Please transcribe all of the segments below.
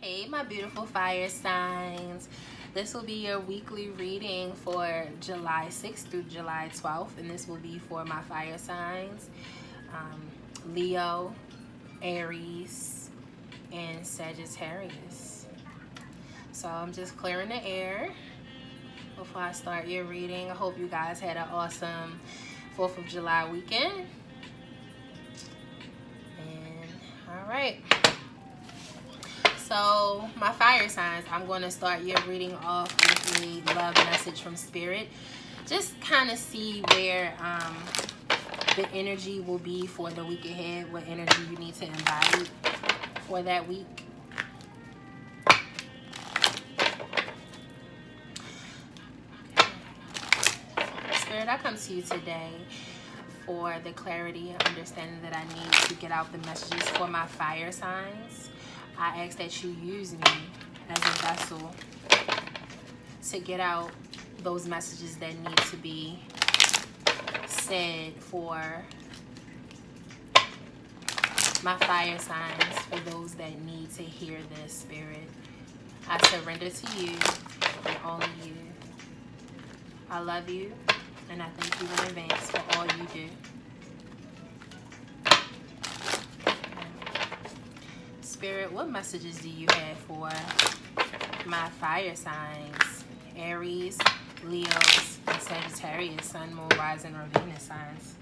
Hey my beautiful fire signs, this will be your weekly reading for July 6th through July 12th, and this will be for my fire signs, Leo, Aries, and Sagittarius. So I'm just clearing the air before I start your reading. I hope you guys had an awesome 4th of July weekend. And all right. So my fire signs, I'm going to start your reading off with a love message from Spirit. Just kind of see where the energy will be for the week ahead, what energy you need to embody for that week. Spirit, I come to you today for the clarity and understanding that I need to get out the messages for my fire signs. I ask that you use me as a vessel to get out those messages that need to be said for my fire signs, for those that need to hear this, Spirit. I surrender to you and only you. I love you and I thank you in advance for all you do. Spirit, what messages do you have for my fire signs, Aries, Leos, and Sagittarius, Sun, Moon, Rising, or Venus signs?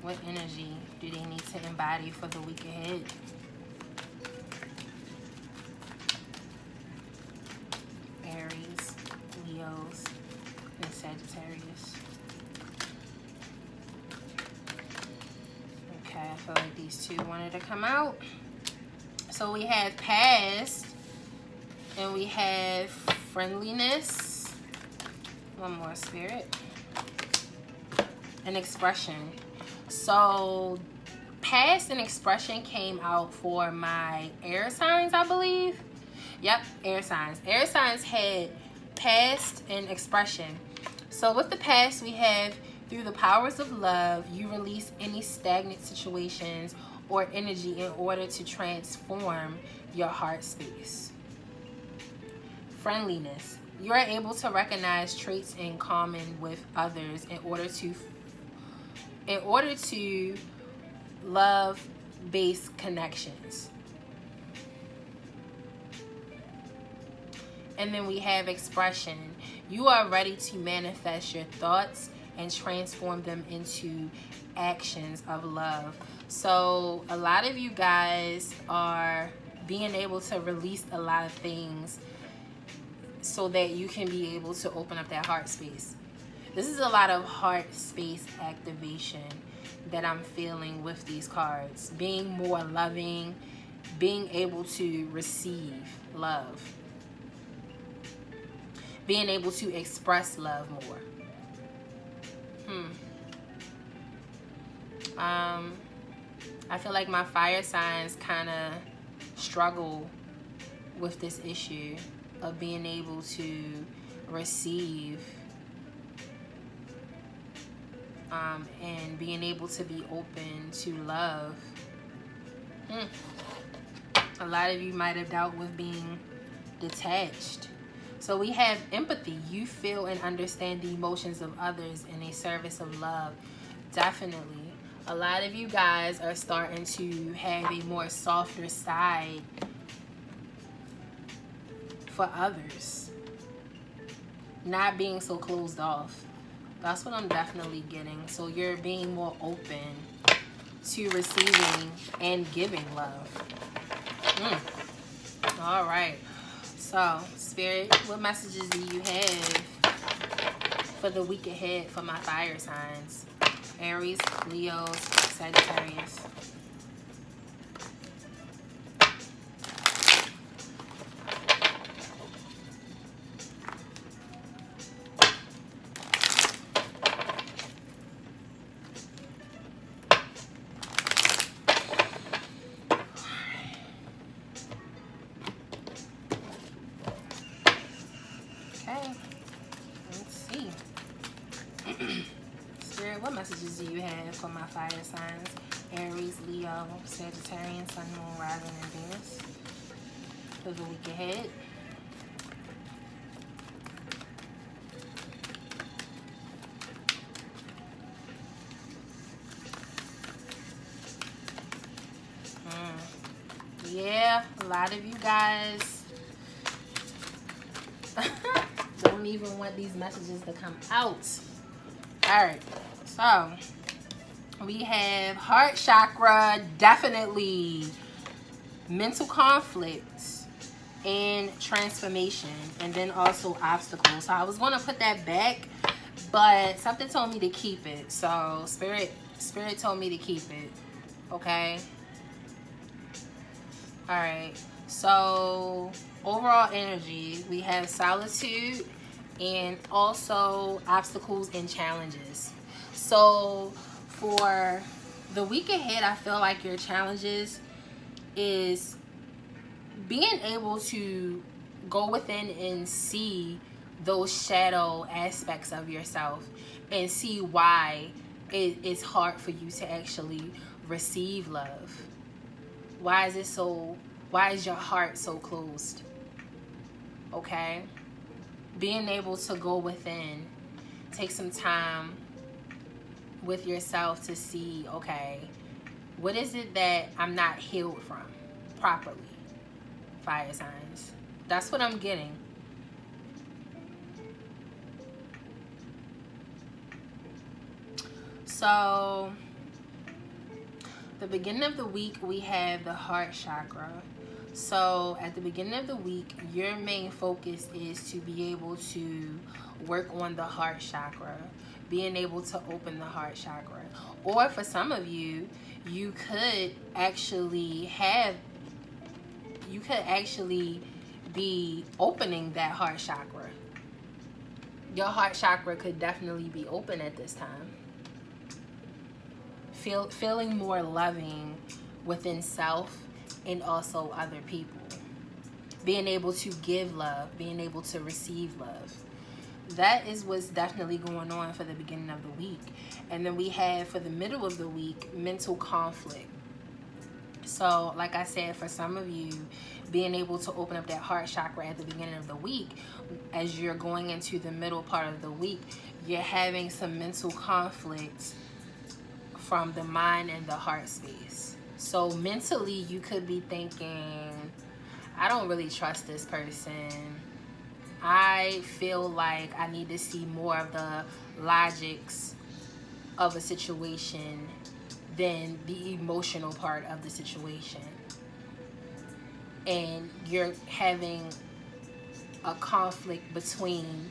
What energy do they need to embody for the week ahead? Aries, Leos, and Sagittarius. Okay, I feel like these two wanted to come out. So we have past and we have friendliness. One more, Spirit. And expression. So past and expression came out for my air signs, I believe. Yep, air signs. Air signs had past and expression. So with the past, we have through the powers of love, you release any stagnant situations or energy in order to transform your heart space. Friendliness. You are able to recognize traits in common with others in order to love-based connections. And then we have expression. You are ready to manifest your thoughts and transform them into actions of love. So a lot of you guys are being able to release a lot of things so that you can be able to open up that heart space. This is a lot of heart space activation that I'm feeling with these cards. Being more loving, being able to receive love, being able to express love more. I feel like my fire signs kind of struggle with this issue of being able to receive and being able to be open to love. A lot of you might have dealt with being detached. So we have empathy. You feel and understand the emotions of others in a service of love. Definitely. A lot of you guys are starting to have a more softer side for others. Not being so closed off. That's what I'm definitely getting. So you're being more open to receiving and giving love. All right. So, Spirit, what messages do you have for the week ahead for my fire signs? Aries, Leos, Sagittarius. Okay, let's see. Spirit, what messages do you have for my fire signs? Aries, Leo, Sagittarius, Sun, Moon, Rising, and Venus for the week ahead. Yeah, a lot of you guys don't even want these messages to come out. All right, so we have heart chakra, definitely mental conflicts and transformation, and then also obstacles. So I was going to put that back, but something told me to keep it. So spirit told me to keep it. Okay. All right, so overall energy, we have solitude and also obstacles and challenges. So for the week ahead, I feel like your challenges is being able to go within and see those shadow aspects of yourself and see why it's hard for you to actually receive love. Why is your heart so closed? Okay? Being able to go within, take some time with yourself to see, okay, what is it that I'm not healed from properly? Fire signs. That's what I'm getting. So the beginning of the week, we have the heart chakra. So at the beginning of the week, your main focus is to be able to work on the heart chakra, being able to open the heart chakra. Or for some of you, you could actually be opening that heart chakra. Your heart chakra could definitely be open at this time. Feeling more loving within self and also other people. Being able to give love, being able to receive love. That is what's definitely going on for the beginning of the week. And then we have for the middle of the week, mental conflict. So like I said, for some of you, being able to open up that heart chakra at the beginning of the week, as you're going into the middle part of the week, you're having some mental conflict from the mind and the heart space. So mentally, you could be thinking, I don't really trust this person. I feel like I need to see more of the logics of a situation than the emotional part of the situation. And you're having a conflict between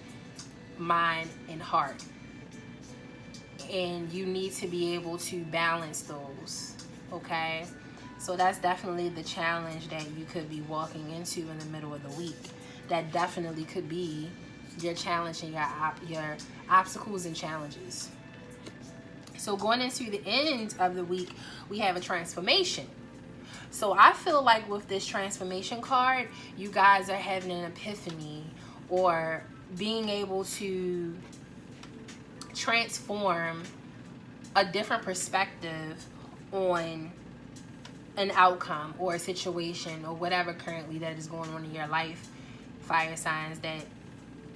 mind and heart. And you need to be able to balance those, okay? So that's definitely the challenge that you could be walking into in the middle of the week. That definitely could be your challenge and your obstacles and challenges. So going into the end of the week, we have a transformation. So I feel like with this transformation card, you guys are having an epiphany or being able to transform a different perspective on an outcome or a situation or whatever currently that is going on in your life, fire signs, that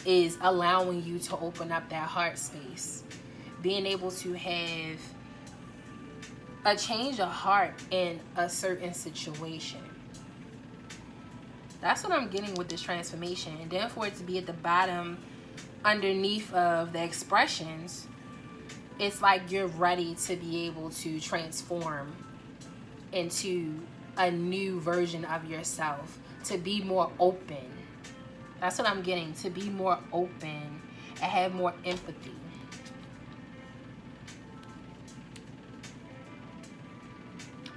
is allowing you to open up that heart space. Being able to have a change of heart in a certain situation. That's what I'm getting with this transformation. And then for it to be at the bottom underneath of the expressions, it's like you're ready to be able to transform into a new version of yourself, to be more open. That's what I'm getting, to be more open and have more empathy.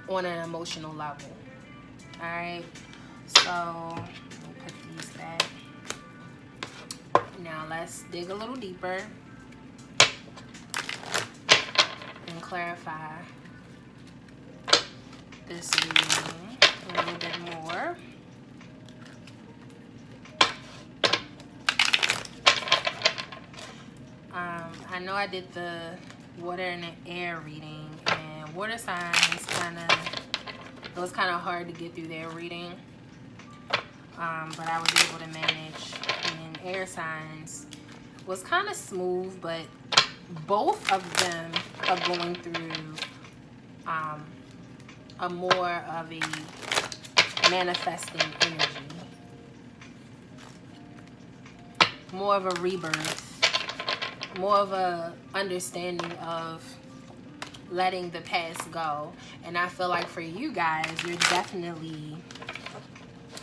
On an emotional level. All right, so let me put these back. Now let's dig a little deeper and clarify this reading a little bit more. I know I did the water and the air reading, and water signs it was kind of hard to get through their reading, but I was able to manage. And air signs was kind of smooth, but both of them are going through a more of a manifesting energy, more of a rebirth, more of a understanding of letting the past go. And I feel like for you guys, you're definitely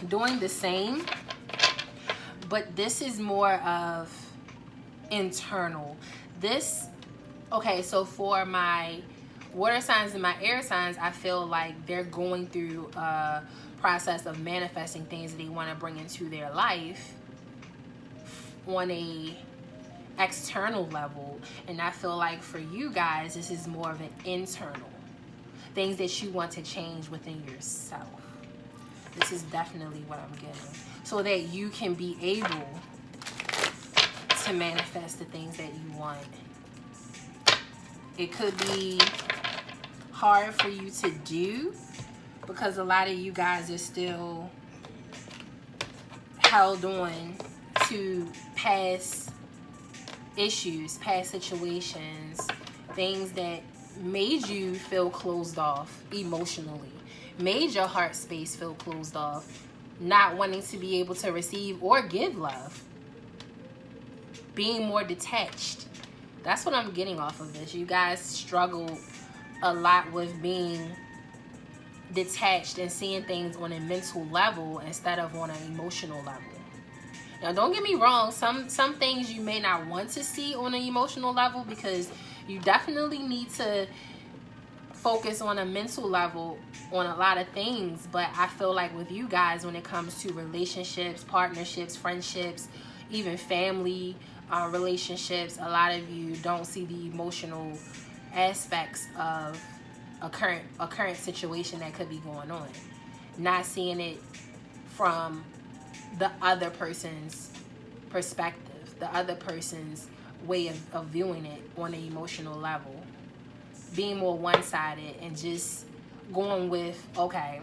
doing the same, but this is more of internal. Okay, so for my water signs and my air signs, I feel like they're going through a process of manifesting things that they want to bring into their life on a external level. And I feel like for you guys, this is more of an internal, things that you want to change within yourself. This is definitely what I'm getting, so that you can be able to manifest the things that you want. It could be hard for you to do because a lot of you guys are still held on to past issues, past situations, things that made you feel closed off emotionally, made your heart space feel closed off, not wanting to be able to receive or give love, being more detached. That's what I'm getting off of this. You guys struggle a lot with being detached and seeing things on a mental level instead of on an emotional level. Now, don't get me wrong, some things you may not want to see on an emotional level, because you definitely need to focus on a mental level on a lot of things. But I feel like with you guys, when it comes to relationships, partnerships, friendships, even family relationships, a lot of you don't see the emotional aspects of a current situation that could be going on, not seeing it from the other person's perspective, the other person's way of viewing it on an emotional level, being more one-sided and just going with, okay,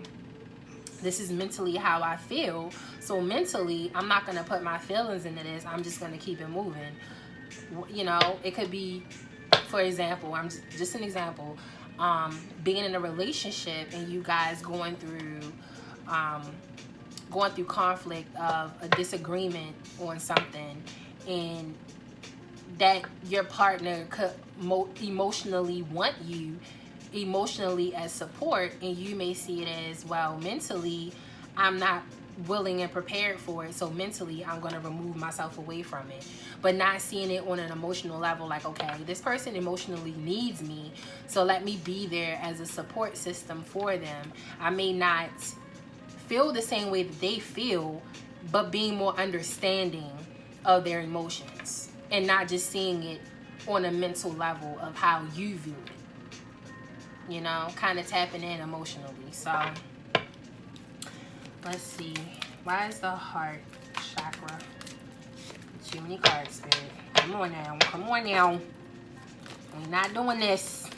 this is mentally how I feel, so mentally I'm not going to put my feelings into this, I'm just going to keep it moving. You know, it could be, for example, just an example, being in a relationship and you guys going through conflict of a disagreement on something, and that your partner could emotionally want you emotionally as support, and you may see it as, well, mentally I'm not willing and prepared for it, so mentally I'm going to remove myself away from it, but not seeing it on an emotional level, like, okay, this person emotionally needs me, so let me be there as a support system for them. I may not feel the same way that they feel, but being more understanding of their emotions and not just seeing it on a mental level of how you view it, you know, kind of tapping in emotionally. So let's see, why is the heart chakra? Too many cards, Spirit. Come on now, we're not doing this.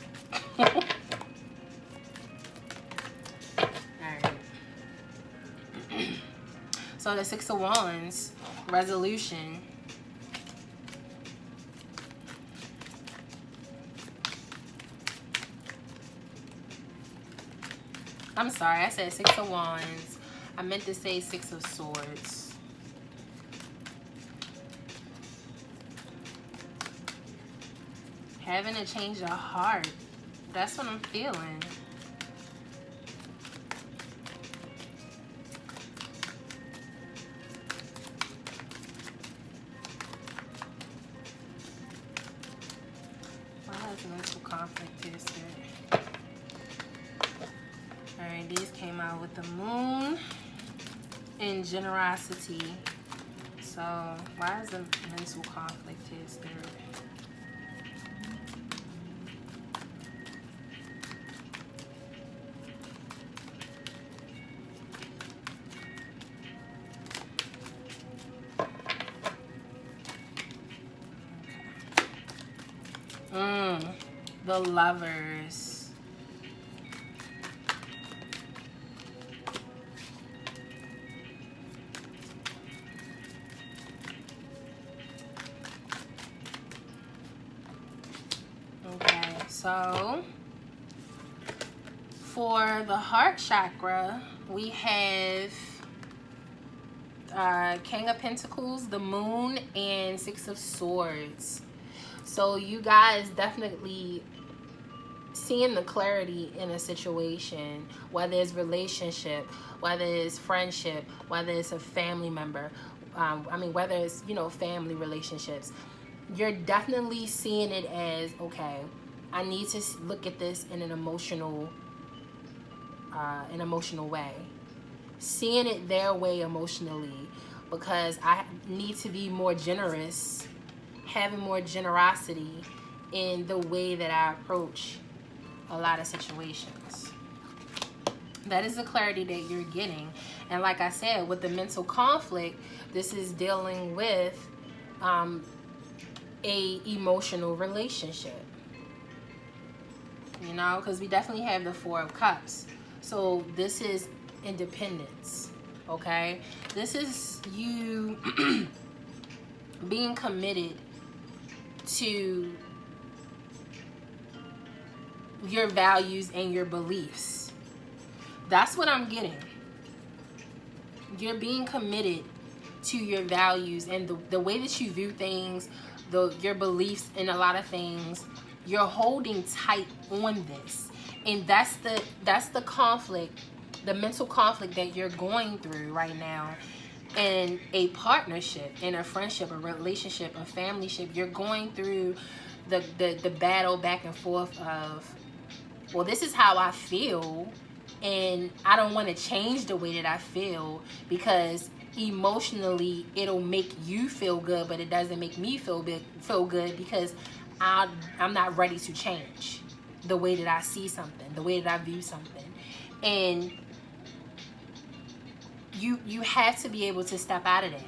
So the Six of Wands, resolution. I'm sorry, I said Six of Wands. I meant to say Six of Swords. Having to change your heart. That's what I'm feeling. Mental conflict here, Spirit. Alright, these came out with the moon and generosity. So why is the mental conflict here, Spirit? The Lovers. So for the heart chakra, we have King of Pentacles, the Moon, and Six of Swords. So you guys definitely seeing the clarity in a situation, whether it's relationship, whether it's friendship, whether it's a family member, whether it's, family relationships, you're definitely seeing it as, okay, I need to look at this in an emotional way. Seeing it their way emotionally, because I need to be more generous, having more generosity in the way that I approach a lot of situations. That is the clarity that you're getting. And like I said, with the mental conflict, this is dealing with a emotional relationship, because we definitely have the Four of Cups. So this is independence, okay? This is you being committed to your values and your beliefs. That's what I'm getting. You're being committed to your values and the way that you view things, your beliefs in a lot of things. You're holding tight on this, and that's the conflict, the mental conflict that you're going through right now in a partnership, in a friendship, a relationship, a familyship. You're going through the battle back and forth of, well, this is how I feel, and I don't want to change the way that I feel, because emotionally it'll make you feel good, but it doesn't make me feel good, because I'm not ready to change the way that I see something, the way that I view something. And you have to be able to step out of that,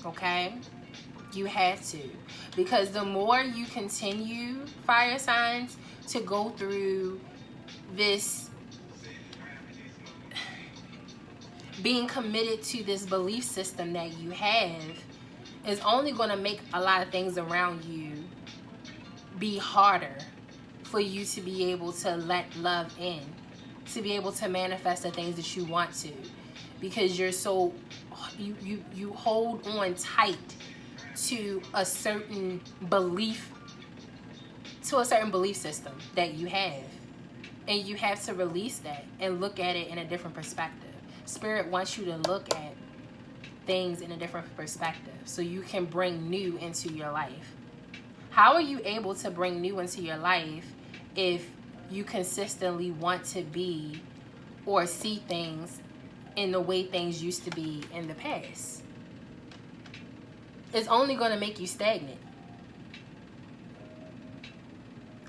okay? You have to, because the more you continue, fire signs, to go through this, being committed to this belief system that you have, is only going to make a lot of things around you be harder for you to be able to let love in, to be able to manifest the things that you want to, because you're so, you hold on tight to a certain belief system that you have, and you have to release that and look at it in a different perspective. Spirit wants you to look at things in a different perspective so you can bring new into your life. How are you able to bring new into your life if you consistently want to be or see things in the way things used to be in the past? It's only going to make you stagnant.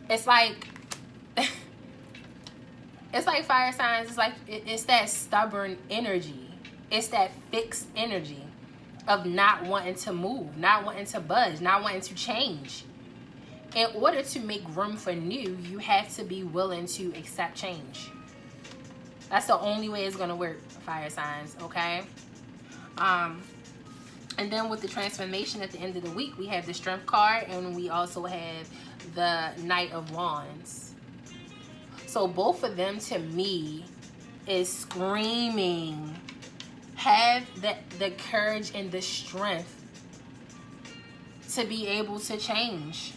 It's like it's like fire signs. It's like it's that stubborn energy. It's that fixed energy of not wanting to move, not wanting to budge, not wanting to change. In order to make room for new, you have to be willing to accept change. That's the only way it's going to work, fire signs, okay? And then with the transformation at the end of the week, we have the Strength card, and we also have the Knight of Wands. So both of them, to me, is screaming, have the courage and the strength to be able to change.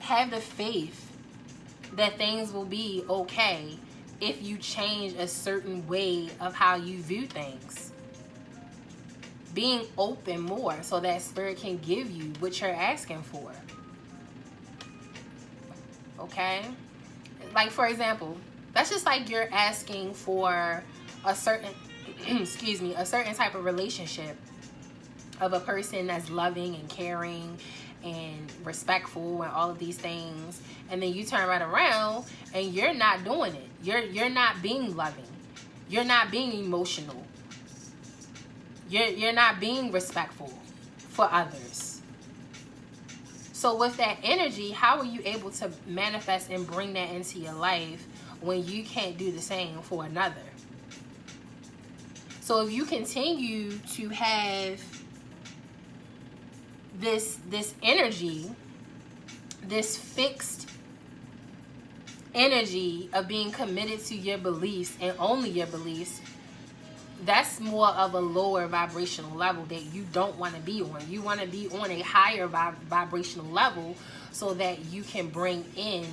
Have the faith that things will be okay if you change a certain way of how you view things. Being open more so that Spirit can give you what you're asking for. Okay? Like, for example, that's just like you're asking for a certain, a certain type of relationship of a person that's loving and caring and respectful and all of these things, and then you turn right around and you're not doing it. You're not being loving. You're not being emotional. You're not being respectful for others. So with that energy, how are you able to manifest and bring that into your life when you can't do the same for another? So if you continue to have this energy, this fixed energy of being committed to your beliefs and only your beliefs, that's more of a lower vibrational level that you don't want to be on. You want to be on a higher vibrational level so that you can bring in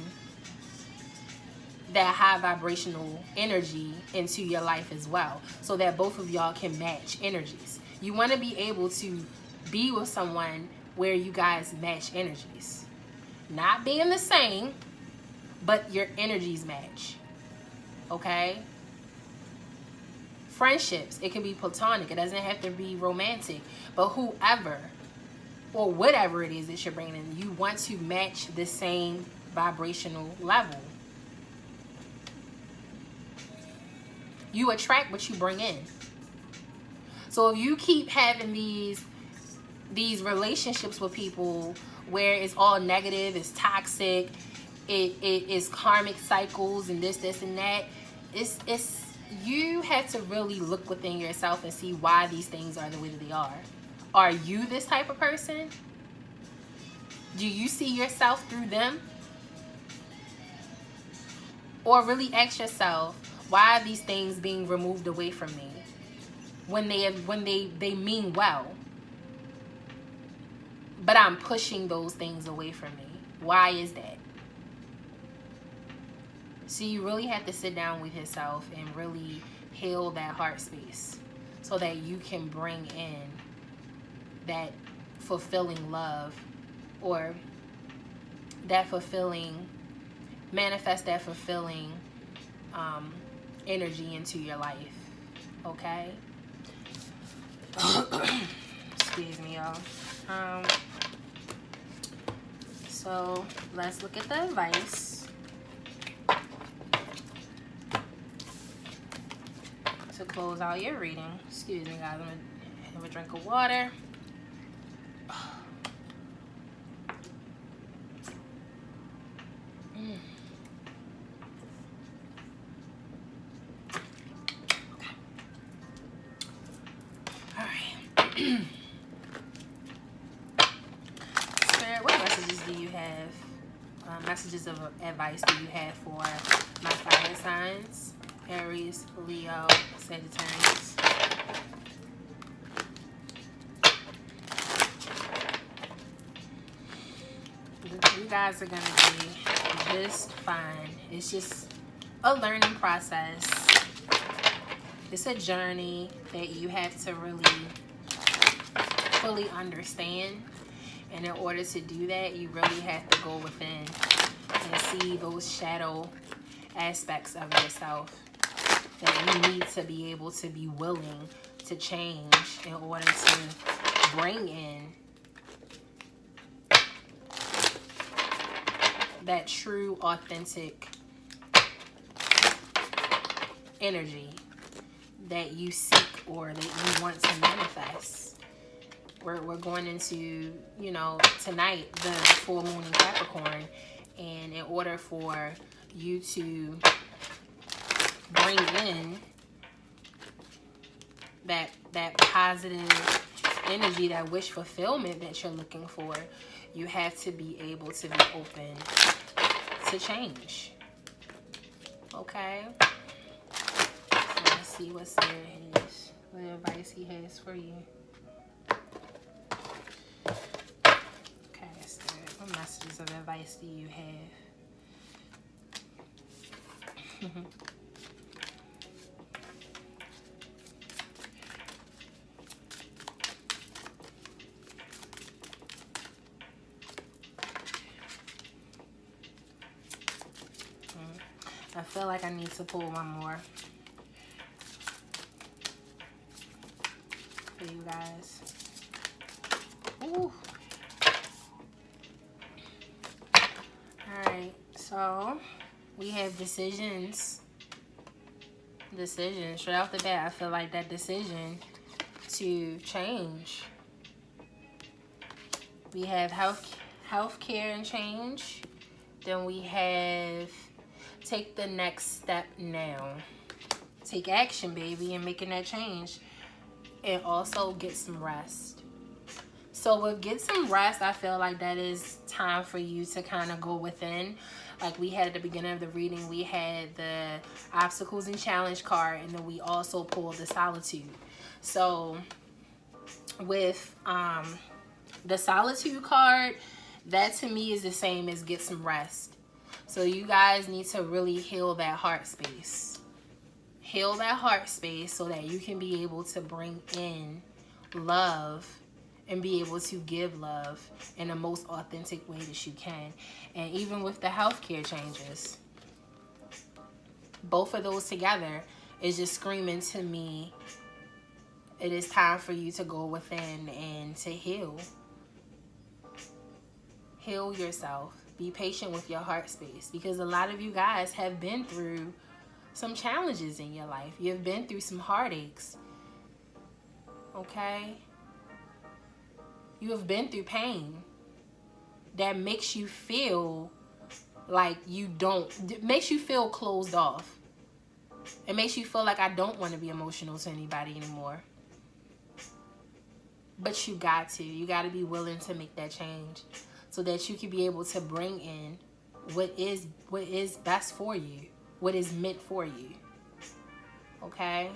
that high vibrational energy into your life as well, so that both of y'all can match energies. You want to be able to be with someone where you guys match energies. Not being the same, but your energies match. Okay? Friendships, it can be platonic. It doesn't have to be romantic. But whoever or whatever it is that you're bringing in, you want to match the same vibrational level. You attract what you bring in. So if you keep having these relationships with people where it's all negative, it's toxic, it is karmic cycles and this and that, it's you have to really look within yourself and see why these things are the way that they are. Are you this type of person? Do you see yourself through them? Or really ask yourself, why are these things being removed away from me when they mean well, but I'm pushing those things away from me? Why is that? So you really have to sit down with yourself and really heal that heart space so that you can bring in that fulfilling love, or that fulfilling, manifest that fulfilling energy into your life. Okay? Excuse me, y'all. So let's look at the advice to close out your reading. Excuse me, guys. I'm gonna have a drink of water. Spirit, what messages do you have? Messages of advice do you have for my fire signs? Aries, Leo, Sagittarius. You guys are going to be just fine. It's just a learning process. It's a journey that you have to really fully understand. And in order to do that, you really have to go within and see those shadow aspects of yourself that you need to be able to be willing to change in order to bring in that true, authentic energy that you seek or that you want to manifest. We're going into, you know, tonight, the full moon in Capricorn, and in order for you to bring in that positive energy, that wish fulfillment that you're looking for, you have to be able to be open to change. Okay? So let's see what Spirit has, what advice he has for you. Okay, Spirit, what messages of advice do you have? I feel like I need to pull one more for you guys. Ooh. Alright, so we have decisions. Straight off the bat, I feel like that decision to change. We have health care and change. Then we have take the next step now. Take action, baby, and making that change. And also get some rest. So with get some rest, I feel like that is time for you to kind of go within. Like we had at the beginning of the reading, we had the obstacles and challenge card, and then we also pulled the solitude. So with the solitude card, that to me is the same as get some rest. So you guys need to really heal that heart space. Heal that heart space so that you can be able to bring in love and be able to give love in the most authentic way that you can. And even with the healthcare changes, both of those together is just screaming to me, it is time for you to go within and to heal. Heal yourself. Be patient with your heart space, because a lot of you guys have been through some challenges in your life. You've been through some heartaches. Okay? You have been through pain that makes you feel like it makes you feel closed off. It makes you feel like I don't want to be emotional to anybody anymore. But you got to be willing to make that change so that you can be able to bring in what is best for you, what is meant for you. Okay?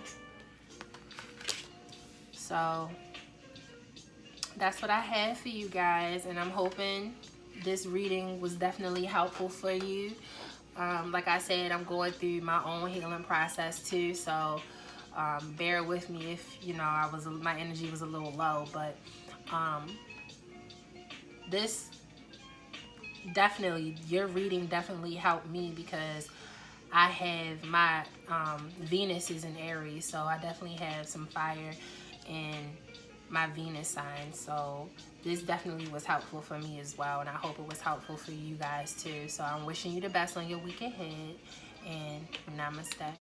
So that's what I have for you guys, and I'm hoping this reading was definitely helpful for you. Like I said, I'm going through my own healing process too, so bear with me if my energy was a little low, but this definitely, your reading definitely helped me, because I have my Venus is in Aries, so I definitely have some fire in my Venus sign. So this definitely was helpful for me as well, and I hope it was helpful for you guys too. So I'm wishing you the best on your week ahead, and namaste.